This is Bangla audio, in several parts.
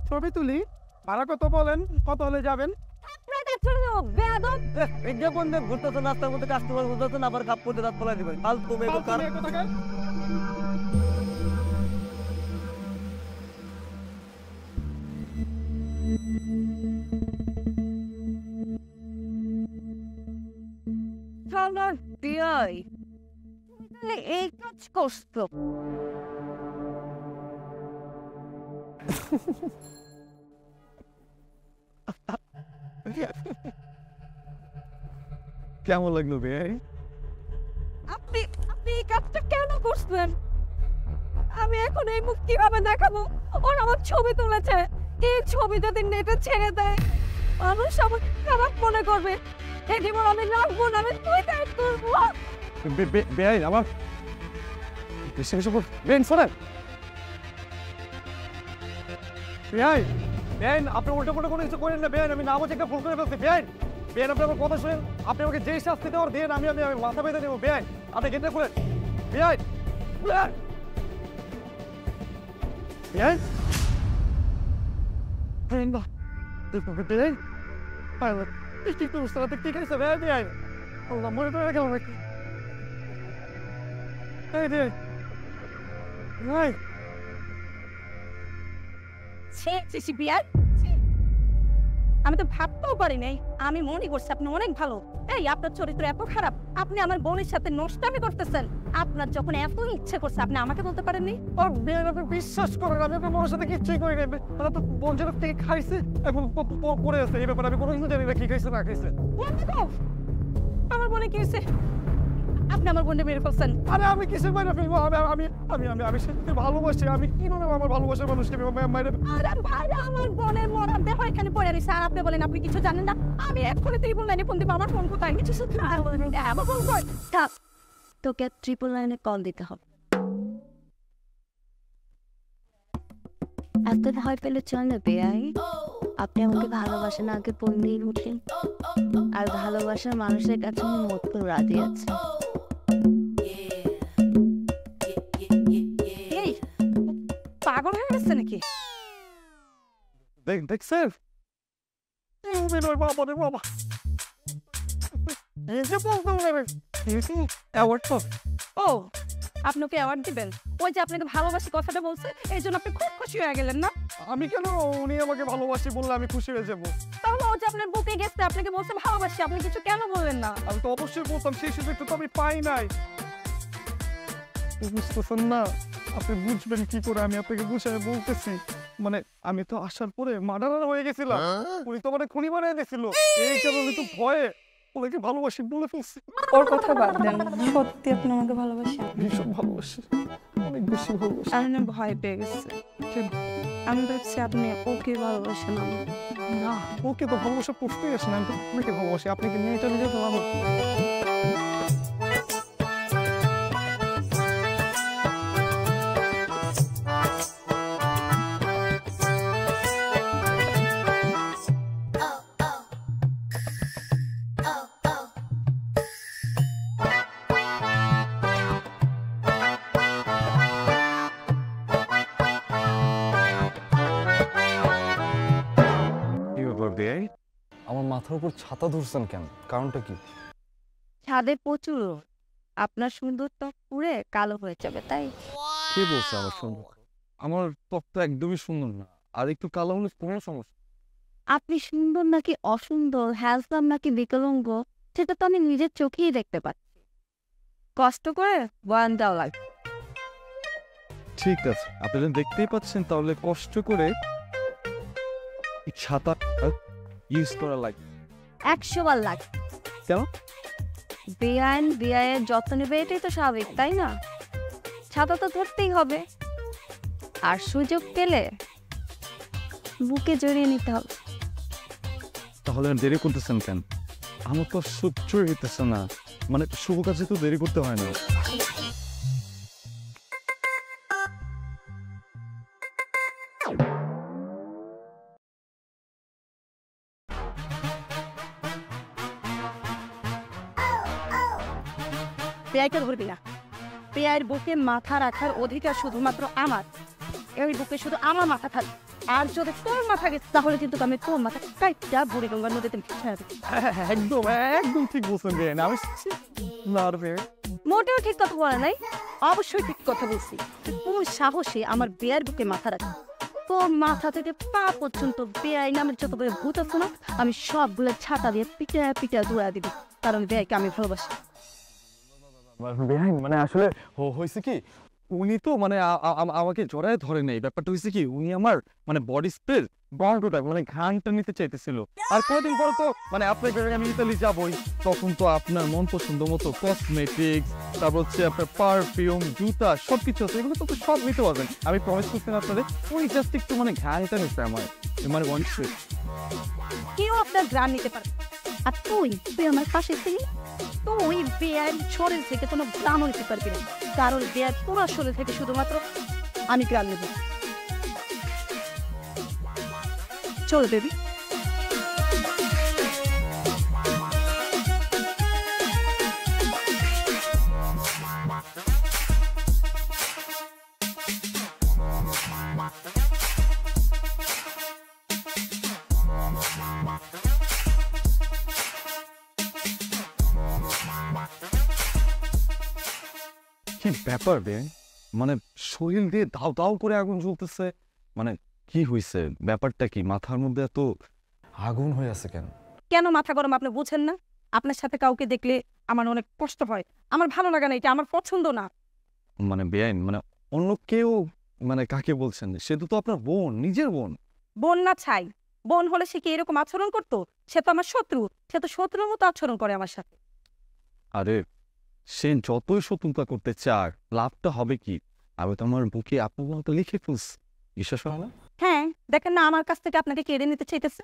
ছবি তুলি ভাড়া কত বলেন কত হলে যাবেন বিজ্ঞাপন দিয়ে ঘুরতেছে নাস্তার মধ্যে কাস্টমার ঘুরতেছেন আবার কাপ করতে দাঁত ফলাই দিবেন ফালতু বেকার এই কাজ করছো কেমন লাগলো ভাই? আপনি আপনি এই কাজটা কেন করছেন? আমি এখন এই মুখ কিভাবে দেখাবো? ওর আমার ছবি তুলেছে, এই ছবি যদি নেটে ছেড়ে দেয় মানুষ আমাকে খারাপ মনে করবে। এই জীবন আমি রাখবো না, আমি সুইসাইড করবো। বেআইন আমার দেশের উপর বেআইন শোনেন বেআইন বেআইন আপনি উল্টো পুল্টো কোনো কিছু করেন না বেআইন আমি নামও চেকে ফোন করে ফেলছি বেআইন বেআইন আপনি আমার কথা শুনেন আপনি আমাকে যেই শাস্তি দেওয়ার দেন আমি আমি মাথা বেঁধে দেবো বেআইন আপনি গেটটা খুলেন বেআইন বেআইন বেআইন বেআইন না বেআইন পাইলট ঠিক তো বুঝতে ঠিক আছে বেআইন বেআইন আল্লাহ মনে করে গেল নাকি এই রে ভাই আমি তো ভাবতেও পারি নাই আমি মনে করছি আপনি অনেক ভালো এই আপনার চরিত্র এত খারাপ আপনি আমার বোনের সাথে নষ্টামি করতেছেন আপনার যখন এত ইচ্ছে করছে আপনি আমাকে বলতে পারেননি বিশ্বাস করেন আমি আপনার বোনের সাথে কিচ্ছুই করি নাই ওরা তো বঞ্চনার থেকে খাইছে এবং পড়ে আছে এই ব্যাপারে আমি কোনো কিছু জানি না কি খাইছে না খাইছে আমার বোনে কি হয়েছে আপনি আমার বোনকে মেরে ফেলছেন আরে আমি কিছু মেরে ফেলবো আমি আমি আমি আমি সত্যি ভালোবাসি আমি কিভাবে আমার ভালোবাসার মানুষকে মেরে আরে ভাই আমার বোনের মরার দেহ এখানে পড়ে রয়েছে আর আপনি বলেন আপনি কিছু জানেন না আমি এক্ষুনি ট্রিপল লাইনে ফোন দিব আমার ফোন কোথায় কিছু আমার ফোন কই থাক তোকে ট্রিপল লাইনে কল দিতে হবে এত ভয় পেলে চল না বেআই আপনি আমাকে ভালোবাসেন আগে বললেই উঠলেন আর ভালোবাসার মানুষের কাছে আমি মত রাজি আছি পাগল হয়ে গেছে নাকি দেখছেন বাবা রে বাবা এই যে বলতো ও আপনি ওকে অ্যাওয়ার্ড দিবেন ওই যে আপনাকে ভালোবাসি কথাটা বলছে এই জন্য আপনি খুব খুশি হয়ে গেলেন না আমি কেন উনি আমাকে ভালোবাসি বললে আমি খুশি হয়ে যাবো তাহলে ও যে আপনার বুকে গেছে আপনাকে বলছে ভালোবাসি আপনি কিছু কেন বললেন না আমি তো অবশ্যই বলতাম সেই সুযোগটা তো আমি পাই নাই বুঝতেছেন না আপনি বুঝবেন কি করে আমি আপনাকে বুঝাই বলতেছি মানে আমি তো আসার পরে মার্ডারার হয়ে গেছিলাম উনি তো মানে খুনি বানিয়ে দিয়েছিল এই কারণে তো ভয়ে ওনাকে ভালোবাসি বলে ফেলছি ওর কথা বাদ দেন সত্যি আপনি আমাকে ভালোবাসেন ভীষণ ভালোবাসি অনেক বেশি ভালোবাসি আমি ভয় পেয়ে গেছি আমি ভাবছি আপনি ওকে ভালোবাসেন না ওকে তো ভালোবাসা প্রশ্নই আসে না আমি তো আপনাকে ভালোবাসি আপনাকে নিয়ে এটা নিজে তো আমার আমার মাথার উপর ছাতা ধরছেন কেন কারণটা কি ছাদে প্রচুর আপনার সুন্দর ত্বক পুড়ে কালো হয়ে যাবে তাই কে বলছে আমার সুন্দর আমার ত্বকটা একদমই সুন্দর না আর একটু কালো হলে কোনো সমস্যা আপনি সুন্দর নাকি অসুন্দর হ্যান্ডসাম নাকি বিকলাঙ্গ সেটা তো আমি নিজের চোখেই দেখতে পাচ্ছি কষ্ট করে বয়ান দেওয়া লাগবে ঠিক আছে আপনি যখন দেখতেই পাচ্ছেন তাহলে কষ্ট করে ছাতা ইউজ করা লাগবে 100 বার লাগবে কেন বেআইনের যত্ন নেবে এটাই তো স্বাভাবিক তাই না ছাতা তো ধরতেই হবে আর সুযোগ পেলে বুকে জড়িয়ে নিতে হবে তাহলে দেরি করতেছেন কেন আমার তো সহ্য হইতেছে না মানে শুভ কাজে তো দেরি করতে হয় না পেয়াইটা ধরবি না পেয়ার বুকে মাথা রাখার অধিকার শুধুমাত্র আমার এই বুকে শুধু আমার মাথা থাকবে আর যদি তোর মাথা গেছে তাহলে কিন্তু আমি তোর মাথা কাইটা বুড়িগঙ্গা নদীতে ছেড়ে দেব। একদম একদম ঠিক বলছেন বেআইন, আমি না বেআইন। মোটেও ঠিক কথা বলে নাই, অবশ্যই ঠিক কথা বলছি। কোন সাহসে আমার বেয়ার বুকে মাথা রাখে? তোর মাথা থেকে পা পর্যন্ত বেআই নামের যত বড় ভূত আছে না, আমি সবগুলো ছাতা দিয়ে পিটা পিটা দৌড়া দিবি, কারণ বেআইকে আমি ভালোবাসি। বেআইন মানে আসলে হয়েছে কি, উনি তো মানে আমাকে জড়ায় ধরে নেই। ব্যাপারটা হয়েছে কি, উনি আমার মানে বডি স্প্রে গন্ধটা মানে ঘ্রাণটা নিতে চাইতেছিল। আর কয়েকদিন পরে তো মানে আপনার আমি ইতালি যাবই, তখন তো আপনার মন পছন্দ মতো কসমেটিক্স, তারপর হচ্ছে আপনার পারফিউম, জুতা সবকিছু আছে, এগুলো তো সব নিতে পারবেন। আমি প্রমিস করছি আপনাদের, ওই জাস্ট একটু মানে ঘ্রাণটা নিতে আমার মানে ওয়ান স্প্রে। কেউ আপনার গ্রাম নিতে পারে, আর তুই তুই আমার পাশে ছিলি, তুই বেয়ার শরীর থেকে কোনো গ্রামও নিতে পারবি না, কারণ বেয়ার তোমার শরীর থেকে শুধুমাত্র আমি গ্রাম নেব। চল বেবি। কি ব্যাপার বেআইন, মানে শরীর দিয়ে দাও দাও করে আগুন জ্বলতেছে, মানে কি হয়েছে? ব্যাপারটা কি? মাথার মধ্যে এত আগুন হয়ে আছে কেন? কেন মাথা গরম আপনি বুঝেন না? আপনার সাথে কাউকে দেখলে আমার অনেক কষ্ট হয়, আমার ভালো লাগে না, এটা আমার পছন্দ না। মানে বেআইন মানে অন্য কেউ মানে কাকে বলছেন? সে তো আপনার বোন, নিজের বোন। বোন না ছাই, বোন হলে সে কি এরকম আচরণ করতো? সে তো আমার শত্রু, সে তো শত্রুর মতো আচরণ করে আমার সাথে। আরে সে যতই শত্রুতা করতে চাক, লাভটা হবে কি? আমি তো আমার বুকে আপু বলতে লিখে ফেলছি, বিশ্বাস হয় না? হ্যাঁ, দেখেন না আমার কাছ থেকে আপনাকে কেড়ে নিতে চাইতেছে।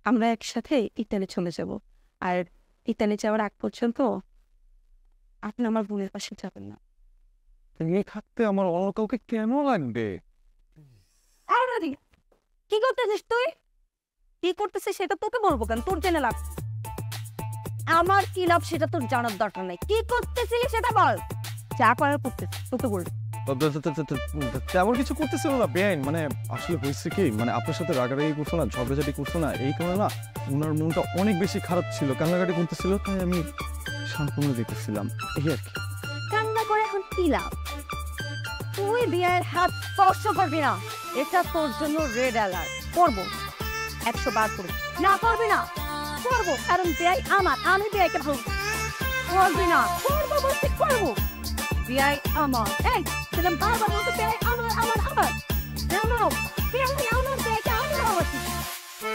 আমরা একসাথে ইতালি চলে যাব, আর ইতালি যাওয়ার আগ পর্যন্ত আপনি আমার বোনের পাশে যাবেন না। তুমি থাকতে আমার অন্য কাউকে কেন লাগবে? কি করতেছিস তুই? কি করতেছিস সেটা তোকে বলবো কেন? তোর জেনে লাভ, আমার কি লাভ সেটা তোর জানার দরকার নাই। কি করতেছিলি সেটা বল। যা করার করতেছিস তোকে বলবো। তেমন কিছু করতেছিল না বেআইন, মানে আসলে হয়েছে কি, মানে আপনার সাথে রাগারাগি করছো না, ঝগড়াঝাটি করছো না, এই কারণে না ওনার মনটা অনেক বেশি খারাপ ছিল, কান্নাকাটি করতেছিল, তাই আমি সান্ত্বনা দিতেছিলাম, এই আর কি। কান্না করে এখন কি লাভ? তুই বিয়ের হাত স্পর্শ করবি না, এটা তোর জন্য রেড অ্যালার্ট। করবো 100 বার করবো, না করবি না? করবো, কারণ বিয়াই আমার, আমি বিয়াইকে ভালো। করবি না? করবো বলতে করবো। বিয়াই আমার, এই সেরকম বারবার বলতে বিয়াই আমার আমার আমার। জানো বিয়াই আমার, বিয়াইকে আমি ভালোবাসি,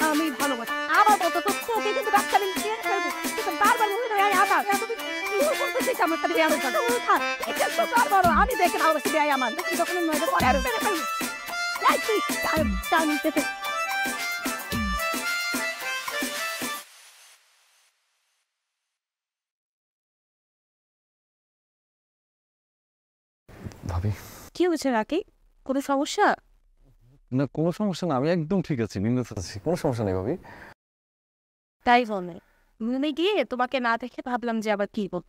আমি ভালোবাসি। আবার বলতো তো তোকে কিন্তু বাচ্চা আমি বিয়ে করবো, কিন্তু বারবার বলতে বিয়াই আমার। তুই করতেছিস আমার সাথে বিয়ে আমার সাথে থাক, এটা তো বারবার আমি বিয়াইকে ভালোবাসি, বিয়াই আমার। যখন নয় পরে আর বেড়ে ফেলবো। এই তুই তার নিতে ভাবি কি হয়েছে রাকি? কোনো সমস্যা? না, কোনো সমস্যা না, আমি একদম ঠিক আছি, বিন্দাস আছি, কোনো সমস্যা নেই ভাবি। তাই বলে মনে গিয়ে তোমাকে না দেখে ভাবলাম যে আবার কি বল।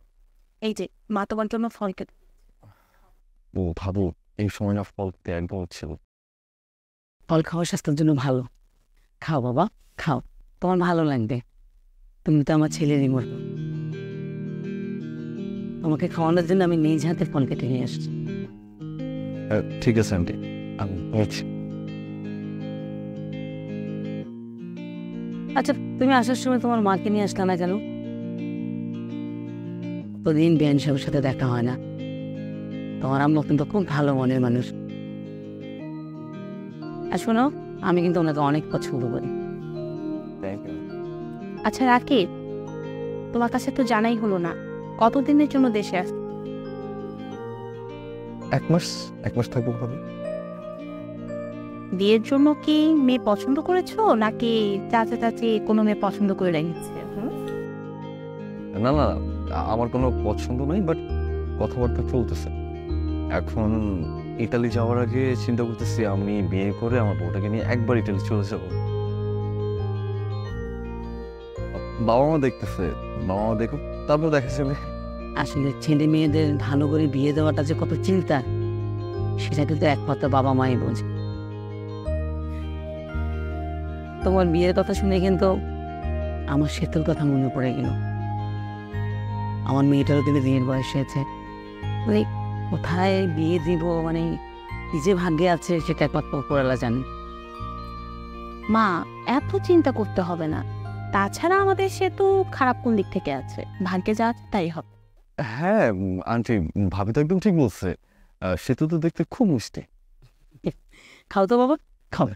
এই যে মা তোমার জন্য ফল কেটে। ও ভাবু, এই সময় না ফল একদম ছিল। ফল খাওয়া স্বাস্থ্যের জন্য ভালো। খাও বাবা, খাও, তোমার ভালো লাগবে। তুমি তো আমার ছেলেরই মতো। তোমাকে খাওয়ানোর জন্য আমি নিজ হাতে ফল কেটে নিয়ে আসছি। ঠিক আছে আন্টি, আমি নিচ্ছি। আচ্ছা, তুমি আসার সময় তোমার মাকে নিয়ে আসলে না কেন? প্রতিদিন বেআইন সাহেবের সাথে দেখা হয় না। তোমার আম্মু কিন্তু খুব ভালো মনের মানুষ। আর শোনো, আমি কিন্তু ওনাকে অনেক পছন্দ করি। আচ্ছা রাকিব, তোমার কাছে তো জানাই হলো না কতদিনের জন্য দেশে আস? 1 মাস থাকবো ভাবি। বিয়ের জন্য কি মেয়ে পছন্দ করেছো, নাকি চাচা চাচি কোনো মেয়ে পছন্দ করে রেখেছে? না না, আমার কোনো পছন্দ নাই, বাট কথাবার্তা চলতেছে। এখন ইতালি যাওয়ার আগে চিন্তা করতেছি আমি বিয়ে করে আমার বউটাকে নিয়ে একবার ইতালি চলে যাবো। বাবা মা দেখতেছে, বাবা মা দেখুক, তারপর দেখা যাবে। আসলে ছেলে মেয়েদের ভালো করে বিয়ে দেওয়াটা যে কত চিন্তা, সেটা কিন্তু একমাত্র বাবা মাই বোঝে। তোমার বিয়ের কথা শুনে কিন্তু আমার সেতুর কথা মনে পড়ে গেল। আমার মেয়েটারও কিন্তু বিয়ের বয়স হয়েছে, মানে কোথায় বিয়ে দিব, মানে কি যে ভাগ্যে আছে সেটা একমাত্র উপরওয়ালা জানে। মা, এত চিন্তা করতে হবে না। তাছাড়া আমাদের সেতু খারাপ কোন দিক থেকে আছে, ভাগ্যে যা আছে তাই হবে। হ্যাঁ আন্টি, ভাবি তো একদম ঠিক বলছে। সেতু তো দেখতে খুব মিষ্টি। খাও তো বাবা, খাও।